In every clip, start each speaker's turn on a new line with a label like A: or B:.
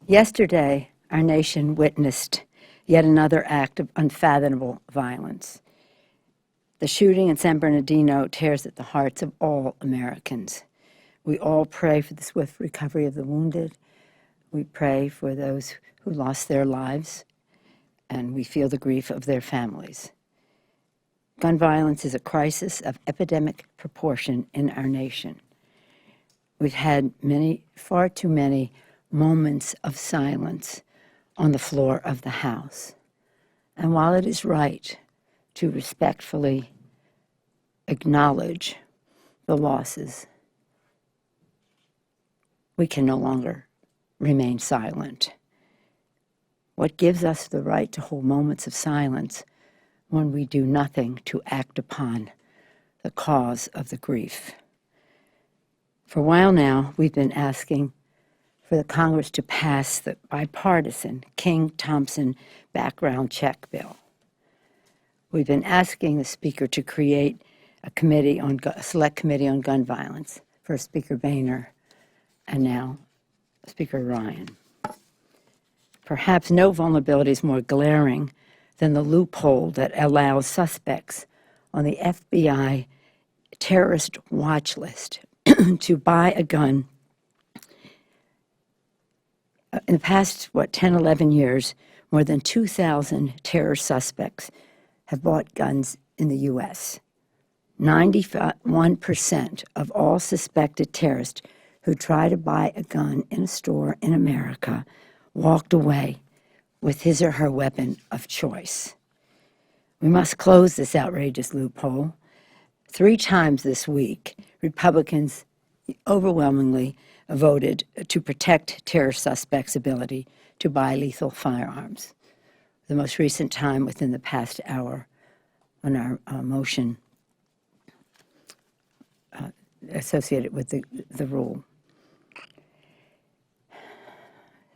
A: Yesterday, our nation witnessed yet another act of unfathomable violence. The shooting in San Bernardino tears at the hearts of all Americans. We all pray for the swift recovery of the wounded. We pray for those who lost their lives, and we feel the grief of their families. Gun violence is a crisis of epidemic proportion in our nation. We've had far too many moments of silence on the floor of the House. And while it is right to respectfully acknowledge the losses, we can no longer remain silent. What gives us the right to hold moments of silence when we do nothing to act upon the cause of the grief? For a while now, we've been asking for the Congress to pass the bipartisan King-Thompson background check bill. We've been asking the Speaker to create a select committee on gun violence, first Speaker Boehner and now Speaker Ryan. Perhaps no vulnerability is more glaring than the loophole that allows suspects on the FBI terrorist watch list to buy a gun. In the past, 10, 11 years, more than 2,000 terror suspects have bought guns in the U.S. 91% of all suspected terrorists who try to buy a gun in a store in America walked away with his or her weapon of choice. We must close this outrageous loophole. 3 times this week, Republicans overwhelmingly voted to protect terror suspects' ability to buy lethal firearms. The most recent time within the past hour on our motion associated with the rule.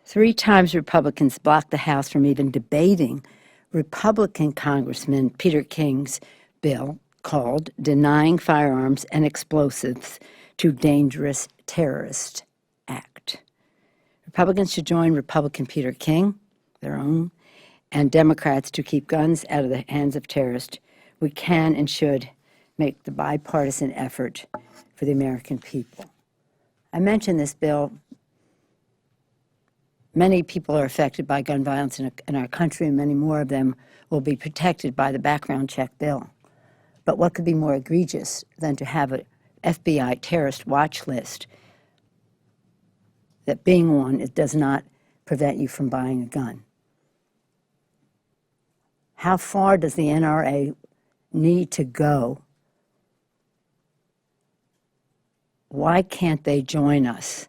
A: 3 times Republicans blocked the House from even debating Republican Congressman Peter King's bill called Denying Firearms and Explosives to Dangerous Terrorists Act. Republicans should join Republican Peter King, their own, and Democrats to keep guns out of the hands of terrorists. We can and should make the bipartisan effort for the American people. I mentioned this bill. Many people are affected by gun violence in our country, and many more of them will be protected by the background check bill. But what could be more egregious than to have an FBI terrorist watch list that being one, it does not prevent you from buying a gun? How far does the NRA need to go? Why can't they join us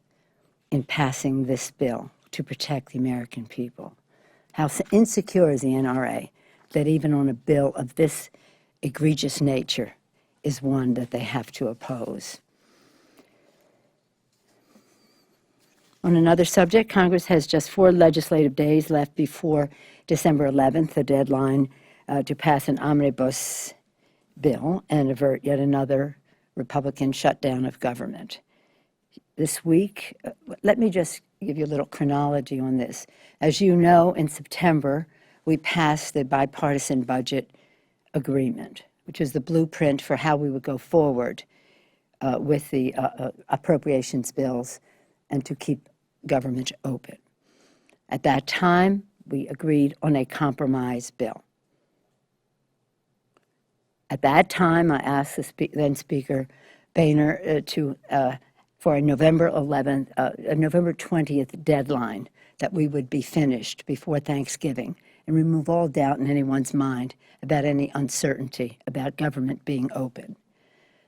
A: in passing this bill to protect the American people? How insecure is the NRA that even on a bill of this egregious nature is one that they have to oppose? On another subject, Congress has just 4 legislative days left before December 11th, the deadline to pass an omnibus bill and avert yet another Republican shutdown of government. This week, let me just give you a little chronology on this. As you know, in September, we passed the bipartisan budget agreement, which is the blueprint for how we would go forward with the appropriations bills and to keep government open. At that time, we agreed on a compromise bill. At that time, I asked the then Speaker Boehner for a November 20th deadline that we would be finished before Thanksgiving and remove all doubt in anyone's mind about any uncertainty about government being open.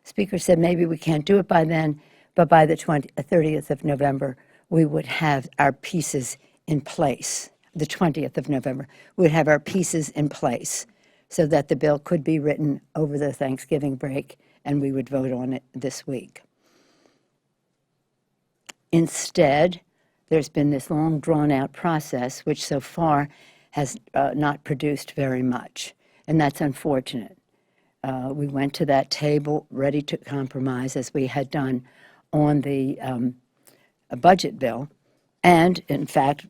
A: Speaker said maybe we can't do it by then, but by the 30th of November, we would have our pieces in place. The 20th of November, we would have our pieces in place so that the bill could be written over the Thanksgiving break and we would vote on it this week. Instead, there's been this long, drawn-out process, which so far has not produced very much, and that's unfortunate. We went to that table ready to compromise, as we had done on the budget bill, and, in fact,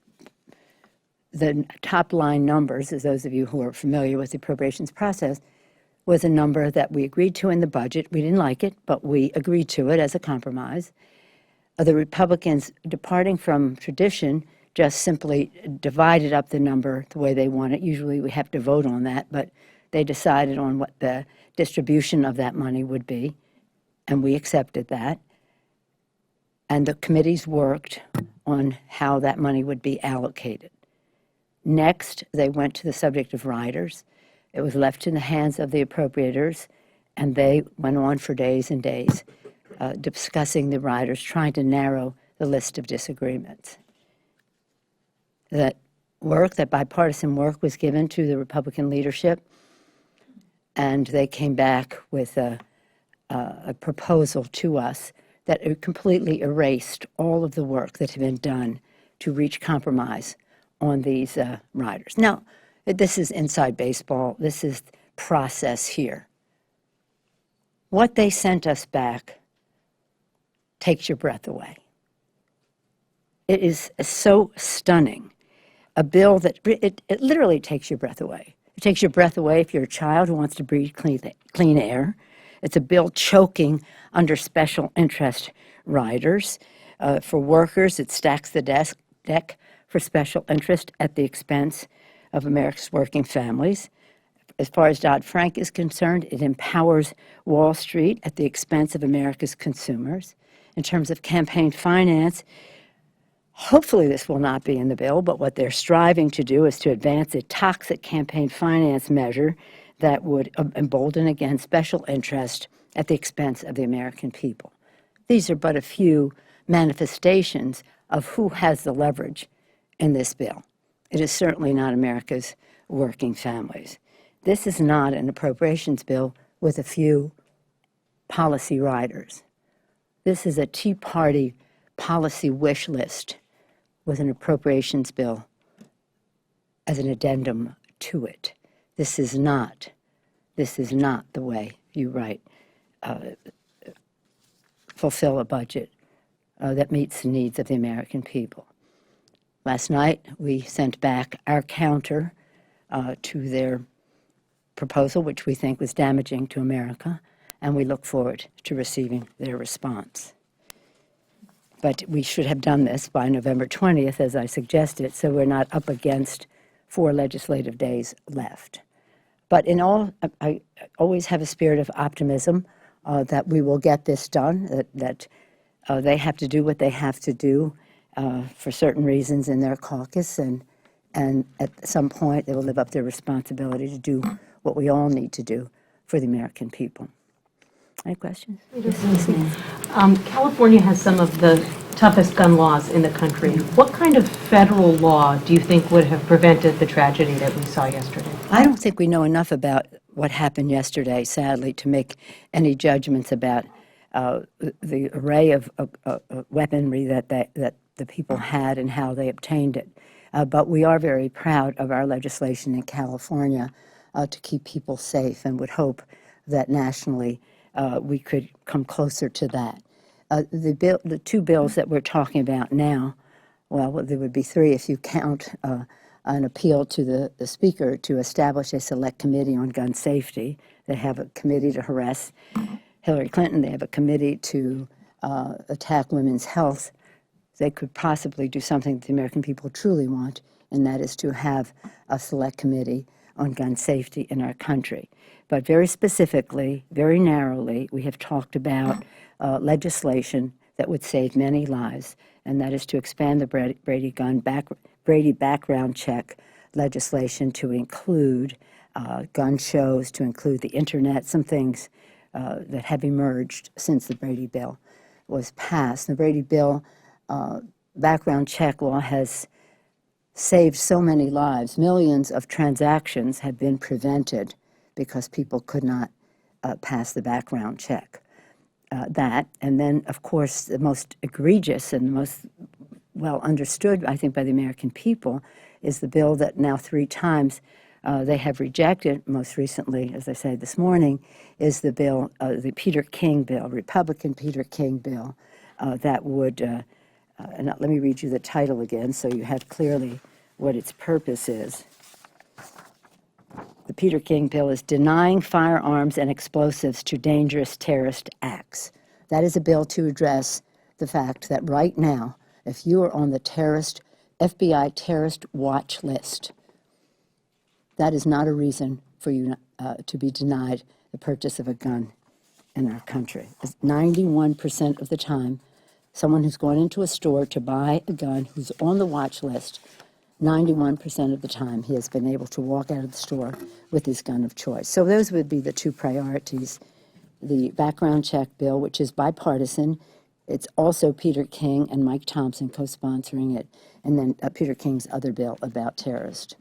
A: the top line numbers, as those of you who are familiar with the appropriations process, was a number that we agreed to in the budget. We didn't like it, but we agreed to it as a compromise. The Republicans, departing from tradition, just simply divided up the number the way they want it. Usually we have to vote on that, but they decided on what the distribution of that money would be, and we accepted that. And the committees worked on how that money would be allocated. Next, they went to the subject of riders. It was left in the hands of the appropriators, and they went on for days and days discussing the riders, trying to narrow the list of disagreements. That work, that bipartisan work, was given to the Republican leadership, and they came back with a proposal to us that completely erased all of the work that had been done to reach compromise on these riders. Now, this is inside baseball. This is process here. What they sent us back takes your breath away. It is so stunning. A bill that it literally takes your breath away. It takes your breath away if you're a child who wants to breathe clean air. It's a bill choking under special interest riders. For workers, it stacks the deck for special interest at the expense of America's working families. As far as Dodd-Frank is concerned, it empowers Wall Street at the expense of America's consumers. In terms of campaign finance, hopefully this will not be in the bill, but what they're striving to do is to advance a toxic campaign finance measure that would embolden, again, special interest at the expense of the American people. These are but a few manifestations of who has the leverage in this bill. It is certainly not America's working families. This is not an appropriations bill with a few policy riders. This is a Tea Party policy wish list with an appropriations bill as an addendum to it. This is not the way you fulfill a budget that meets the needs of the American people. Last night, we sent back our counter to their proposal, which we think was damaging to America, and we look forward to receiving their response. But we should have done this by November 20th, as I suggested, so we're not up against 4 legislative days left. But in all, I always have a spirit of optimism that we will get this done, that they have to do what they have to do for certain reasons in their caucus, and at some point they will live up to their responsibility to do what we all need to do for the American people. Any questions?
B: California has some of the toughest gun laws in the country. What kind of federal law do you think would have prevented the tragedy that we saw yesterday?
A: I don't think we know enough about what happened yesterday, sadly, to make any judgments about the array of weaponry that the people had and how they obtained it. But we are very proud of our legislation in California to keep people safe, and would hope that nationally we could come closer to that. The 2 bills that we're talking about now, well, there would be 3 if you count an appeal to the Speaker to establish a select committee on gun safety. They have a committee to harass Hillary Clinton. They have a committee to attack women's health. They could possibly do something that the American people truly want, and that is to have a select committee on gun safety in our country. But very specifically, very narrowly, we have talked about legislation that would save many lives, and that is to expand the Brady background check legislation to include gun shows, to include the internet, some things that have emerged since the Brady bill was passed. The Brady bill background check law has saved so many lives. Millions of transactions have been prevented because people could not pass the background check. That, and then, of course, the most egregious and the most well understood, I think, by the American people is the bill that now 3 times they have rejected, most recently, as I said this morning, is the bill, the Peter King bill, Republican Peter King bill, that would, and let me read you the title again so you have clearly what its purpose is. The Peter King bill is denying firearms and explosives to dangerous terrorist acts. That is a bill to address the fact that right now, if you are on the FBI terrorist watch list, that is not a reason for you to be denied the purchase of a gun in our country. 91% of the time, someone who's going into a store to buy a gun who's on the watch list, 91% of the time he has been able to walk out of the store with his gun of choice. So those would be the two priorities. The background check bill, which is bipartisan. It's also Peter King and Mike Thompson co-sponsoring it, and then Peter King's other bill about terrorists.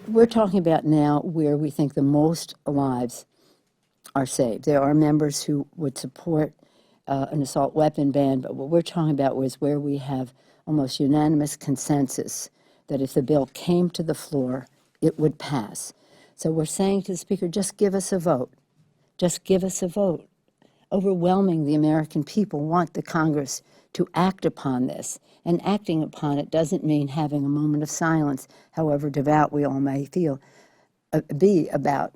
A: We're talking about now where we think the most lives are saved. There are members who would support an assault weapon ban, but what we're talking about was where we have almost unanimous consensus that if the bill came to the floor, it would pass. So we're saying to the Speaker, just give us a vote. Just give us a vote. Overwhelming the American people want the Congress to act upon this. And acting upon it doesn't mean having a moment of silence, however devout we all may be about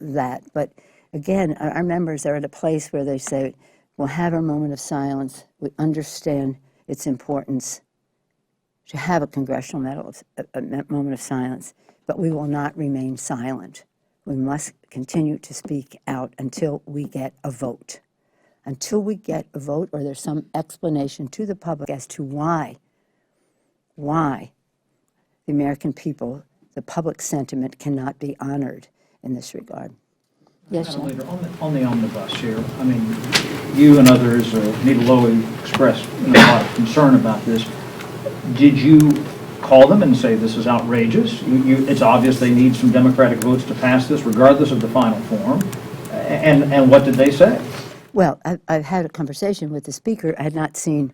A: that. But again, our members are at a place where they say, we'll have a moment of silence. We understand its importance to have a congressional moment of silence, but we will not remain silent. We must continue to speak out until we get a vote. Until we get a vote or there's some explanation to the public as to why the American people, the public sentiment cannot be honored in this regard. Yes,
C: Madam Leader, on the omnibus here, I mean, you and others, Nita Lowy expressed a lot of concern about this. Did you call them and say this is outrageous? It's obvious they need some Democratic votes to pass this, regardless of the final form. And what did they say?
A: Well, I've had a conversation with the Speaker. I had not seen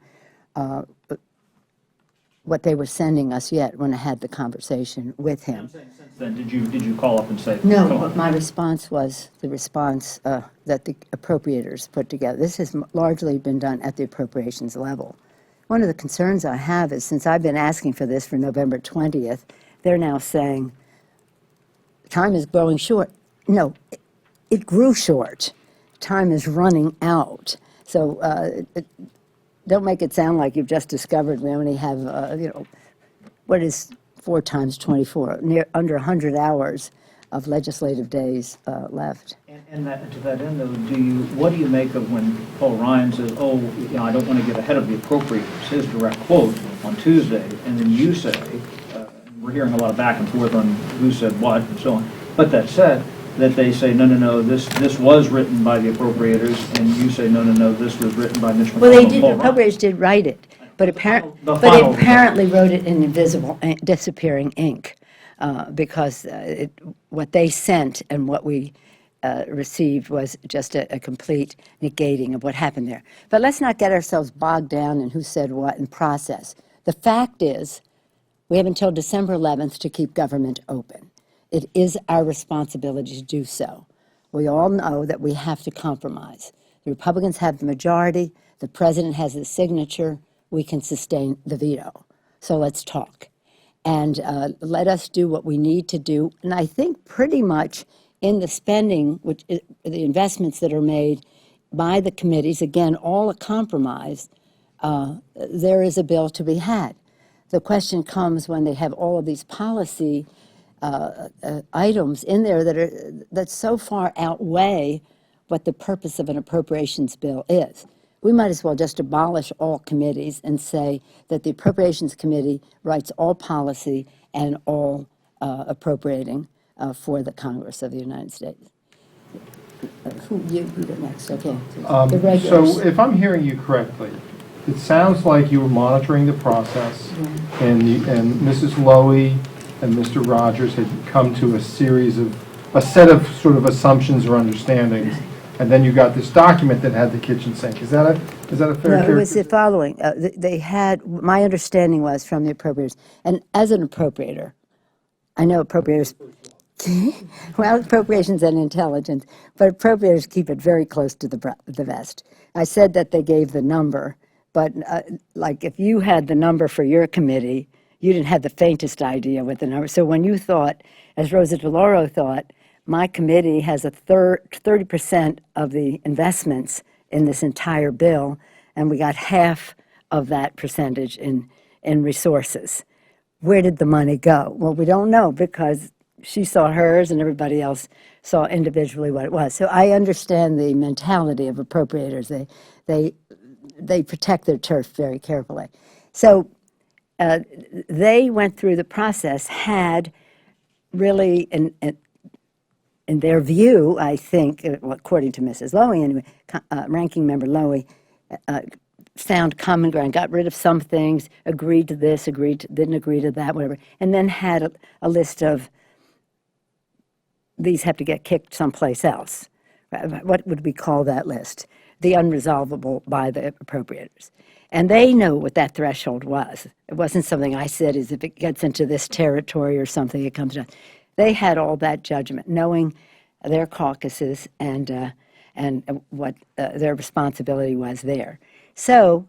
A: what they were sending us yet when I had the conversation with him.
C: I'm saying since then, did you call up and say?
A: No, but my response was the response that the appropriators put together. This has largely been done at the appropriations level. One of the concerns I have is since I've been asking for this for November 20th, they're now saying time is growing short. No, it grew short. Time is running out. So don't make it sound like you've just discovered we only have, what is 4 times 24, under 100 hours of legislative days left.
C: And to that end, though, what do you make of when Paul Ryan says, I don't want to get ahead of the appropriators, his direct quote on Tuesday, and then you say, we're hearing a lot of back and forth on who said what and so on, but that said, that they say, no, this was written by the appropriators, and you say, no, this was written by Mitch McConnell.
A: Well, they did, the appropriators did write it, but apparently wrote it in invisible, disappearing ink, because what they sent and what we received was just a complete negating of what happened there. But let's not get ourselves bogged down in who said what and process. The fact is, we have until December 11th to keep government open. It is our responsibility to do so. We all know that we have to compromise. The Republicans have the majority. The president has the signature. We can sustain the veto. So let's talk. And let us do what we need to do. And I think pretty much in the spending, which is the investments that are made by the committees, again, all a compromise, there is a bill to be had. The question comes when they have all of these policy items in there that so far outweigh what the purpose of an appropriations bill is. We might as well just abolish all committees and say that the Appropriations Committee writes all policy and all appropriating for the Congress of the United States. You go next, okay. The regulars.
D: So if I'm hearing you correctly, it sounds like you were monitoring the process, and Mrs. Lowy and Mr. Rogers had come to a set of sort of assumptions or understandings, and then you got this document that had the kitchen sink. Is that a fair
A: No, it was the following. They had, my understanding was from the appropriators, and as an appropriator, I know appropriators, well, appropriations and intelligence, but appropriators keep it very close to the vest. I said that they gave the number, But like if you had the number for your committee, you didn't have the faintest idea what the number. So when you thought, as Rosa DeLauro thought, my committee has a 30% of the investments in this entire bill, and we got half of that percentage in resources. Where did the money go? Well, we don't know because she saw hers and everybody else saw individually what it was. So I understand the mentality of appropriators. They protect their turf very carefully. So they went through the process, had really, in their view, I think, according to Mrs. Lowy anyway, Ranking Member Lowy, found common ground, got rid of some things, agreed to this, didn't agree to that, whatever, and then had a list of these have to get kicked someplace else. What would we call that list? The unresolvable by the appropriators. And they know what that threshold was. It wasn't something I said is if it gets into this territory or something, it comes down. They had all that judgment, knowing their caucuses and what their responsibility was there. So,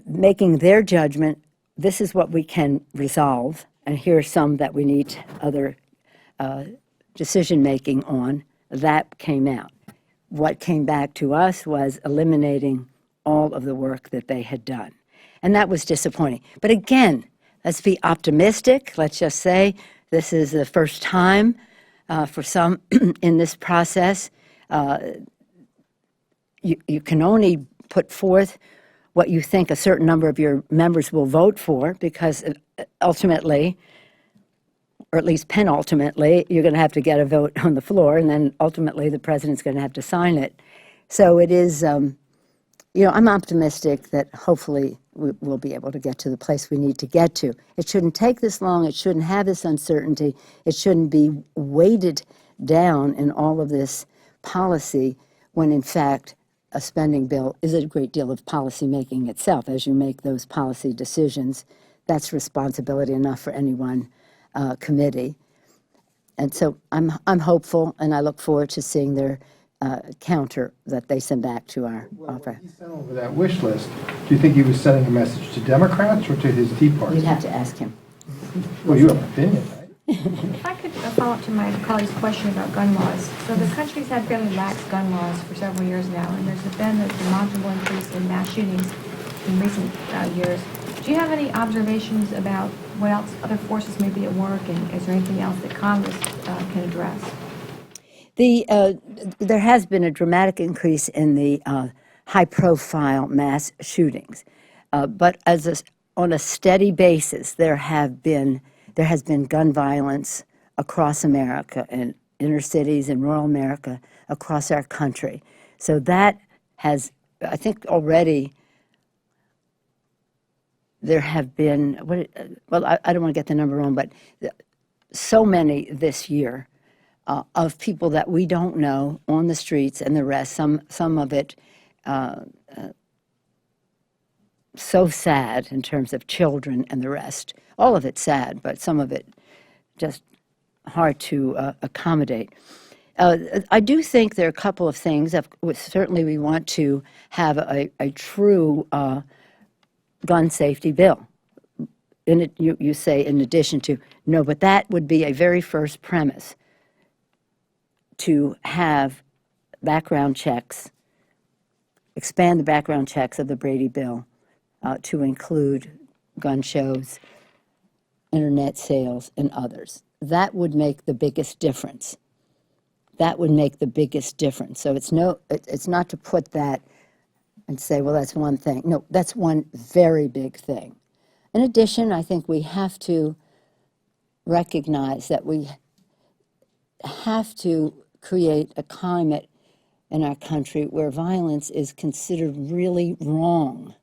A: making their judgment, this is what we can resolve, and here are some that we need other decision-making on, that came out. What came back to us was eliminating all of the work that they had done. And that was disappointing. But again, let's be optimistic. Let's just say this is the first time for some in this process. You can only put forth what you think a certain number of your members will vote for, because ultimately, or at least penultimately, you're going to have to get a vote on the floor, and then ultimately the president's going to have to sign it. So it is, I'm optimistic that hopefully we'll be able to get to the place we need to get to. It shouldn't take this long. It shouldn't have this uncertainty. It shouldn't be weighted down in all of this policy when, in fact, a spending bill is a great deal of policy making itself. As you make those policy decisions, that's responsibility enough for any one committee. And so I'm hopeful, and I look forward to seeing their counter that they send back to our office.
D: When he sent over that wish list, do you think he was sending a message to Democrats or to his Tea Party?
A: You'd have to ask him.
D: Well, you have an opinion, right?
E: If I could follow up to my colleague's question about gun laws. So the country's had fairly lax gun laws for several years now, and there's been a demonstrable increase in mass shootings in recent years. Do you have any observations about what else other forces may be at work, and is there anything else that Congress can address?
A: There has been a dramatic increase in the high-profile mass shootings, but on a steady basis, there has been gun violence across America, in inner cities and rural America, across our country. So that has, I think, already. There have been, I don't want to get the number wrong, but so many this year of people that we don't know on the streets, and the rest, some of it so sad in terms of children and the rest. All of it sad, but some of it just hard to accommodate. I do think there are a couple of things. Certainly we want to have a true gun safety bill. In it, you say in addition to, no, but that would be a very first premise, to have background checks, expand the background checks of the Brady bill to include gun shows, internet sales, and others. That would make the biggest difference. That would make the biggest difference. So it's not to put that and say, well, that's one thing. No, that's one very big thing. In addition, I think we have to recognize that we have to create a climate in our country where violence is considered really wrong,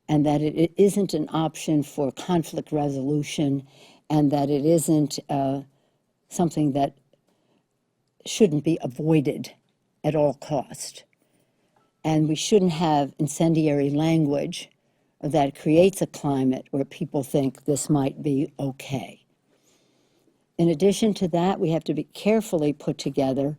A: and that it isn't an option for conflict resolution, and that it isn't something that shouldn't be avoided at all cost. And we shouldn't have incendiary language that creates a climate where people think this might be okay. In addition to that, we have to be carefully put together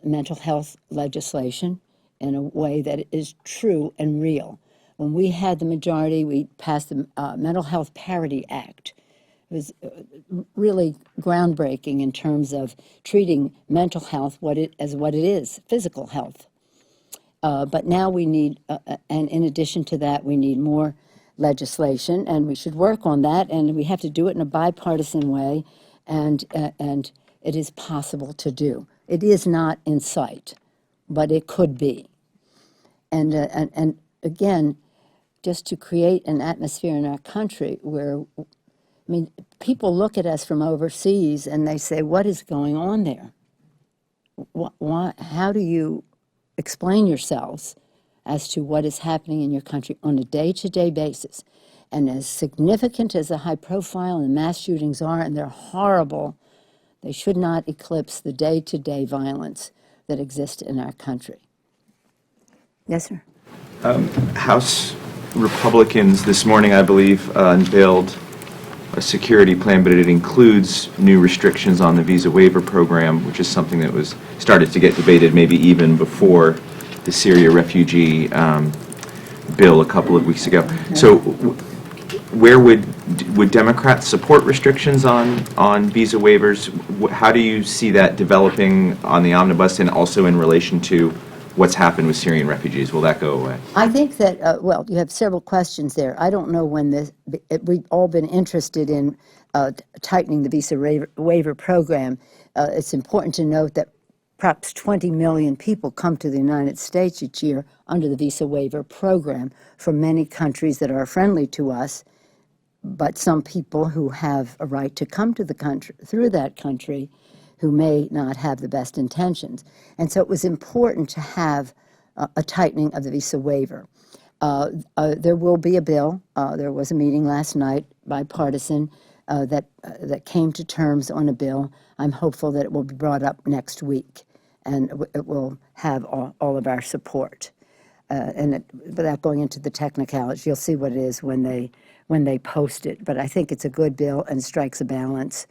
A: mental health legislation in a way that is true and real. When we had the majority, we passed the Mental Health Parity Act. It was really groundbreaking in terms of treating mental health as what it is, physical health. But now we need, and in addition to that, we need more legislation, and we should work on that, and we have to do it in a bipartisan way, and it is possible to do. It is not in sight, but it could be. And again, just to create an atmosphere in our country where, I mean, people look at us from overseas and they say, what is going on there? How do you explain yourselves as to what is happening in your country on a day-to-day basis? And as significant as the high profile and mass shootings are, and they're horrible, they should not eclipse the day-to-day violence that exists in our country. Yes, sir.
F: House Republicans this morning, I believe, unveiled a security plan, but it includes new restrictions on the visa waiver program, which is something that was started to get debated maybe even before the Syria refugee bill a couple of weeks ago. So where would Democrats support restrictions on visa waivers? How do you see that developing on the omnibus, and also in relation to what's happened with Syrian refugees? Will that go away?
A: I think that, well, you have several questions there. I don't know when we've all been interested in tightening the visa waiver program. It's important to note that perhaps 20 million people come to the United States each year under the visa waiver program from many countries that are friendly to us, but some people who have a right to come to the country through that country who may not have the best intentions. And so it was important to have a tightening of the visa waiver. There will be a bill. There was a meeting last night, bipartisan, that came to terms on a bill. I'm hopeful that it will be brought up next week, and it will have all of our support. Without going into the technicalities, you'll see what it is when they post it. But I think it's a good bill and strikes a balance.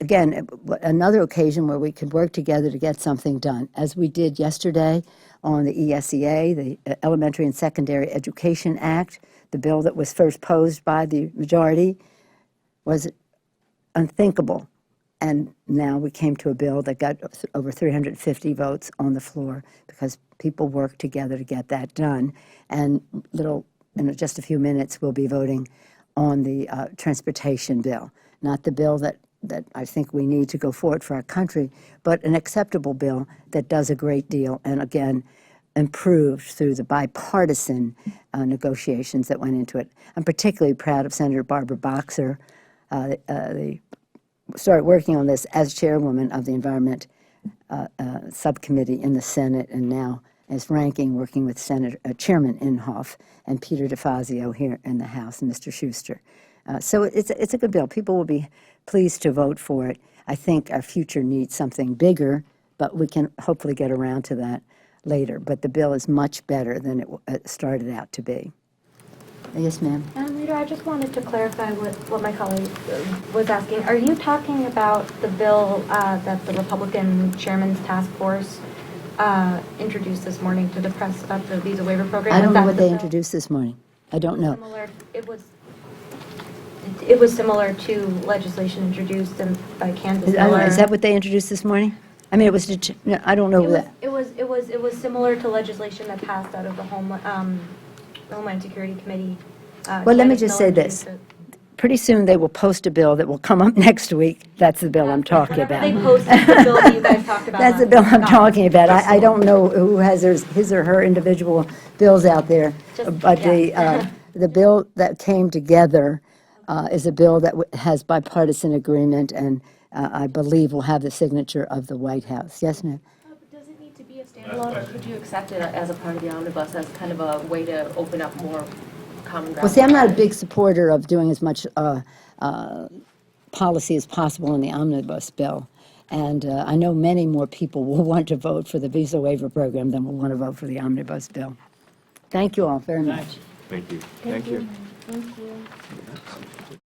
A: Again, another occasion where we could work together to get something done, as we did yesterday on the ESEA, the Elementary and Secondary Education Act. The bill that was first posed by the majority was unthinkable, and now we came to a bill that got over 350 votes on the floor because people worked together to get that done. And in just a few minutes, we'll be voting on the transportation bill, not the bill that I think we need to go forward for our country, but an acceptable bill that does a great deal, and again, improved through the bipartisan negotiations that went into it. I'm particularly proud of Senator Barbara Boxer. Started working on this as chairwoman of the Environment Subcommittee in the Senate, and now as ranking, working with Chairman Inhofe and Peter DeFazio here in the House, and Mr. Schuster. So it's a good bill. People will be pleased to vote for it. I think our future needs something bigger, but we can hopefully get around to that later. But the bill is much better than it started out to be. Yes, ma'am.
E: Leader, I just wanted to clarify what my colleague was asking. Are you talking about the bill that the Republican Chairman's Task Force introduced this morning to the press about the visa waiver program?
A: I don't know what they introduced this morning. I don't know.
E: It was similar to legislation introduced by Kansas Miller.
A: Is that what they introduced this morning? I mean, it was. I don't know that.
E: It was similar to legislation that passed out of the Homeland Security Committee.
A: Well, let me just say this. Pretty soon they will post a bill that will come up next week. That's the bill I'm talking about.
E: They posted the bill that you guys talked about.
A: That's the bill I'm talking about. I don't know who has his or her individual bills out there, but the bill that came together is a bill that has bipartisan agreement, and I believe will have the signature of the White House. Yes, ma'am?
G: Does it need to be a standalone, or could you accept it as a part of the omnibus as kind of a way to open up more common ground?
A: Well, see, I'm not a big supporter of doing as much policy as possible in the omnibus bill. And I know many more people will want to vote for the visa waiver program than will want to vote for the omnibus bill. Thank you all very much.
F: Thank you. Thank you.
E: Thank you.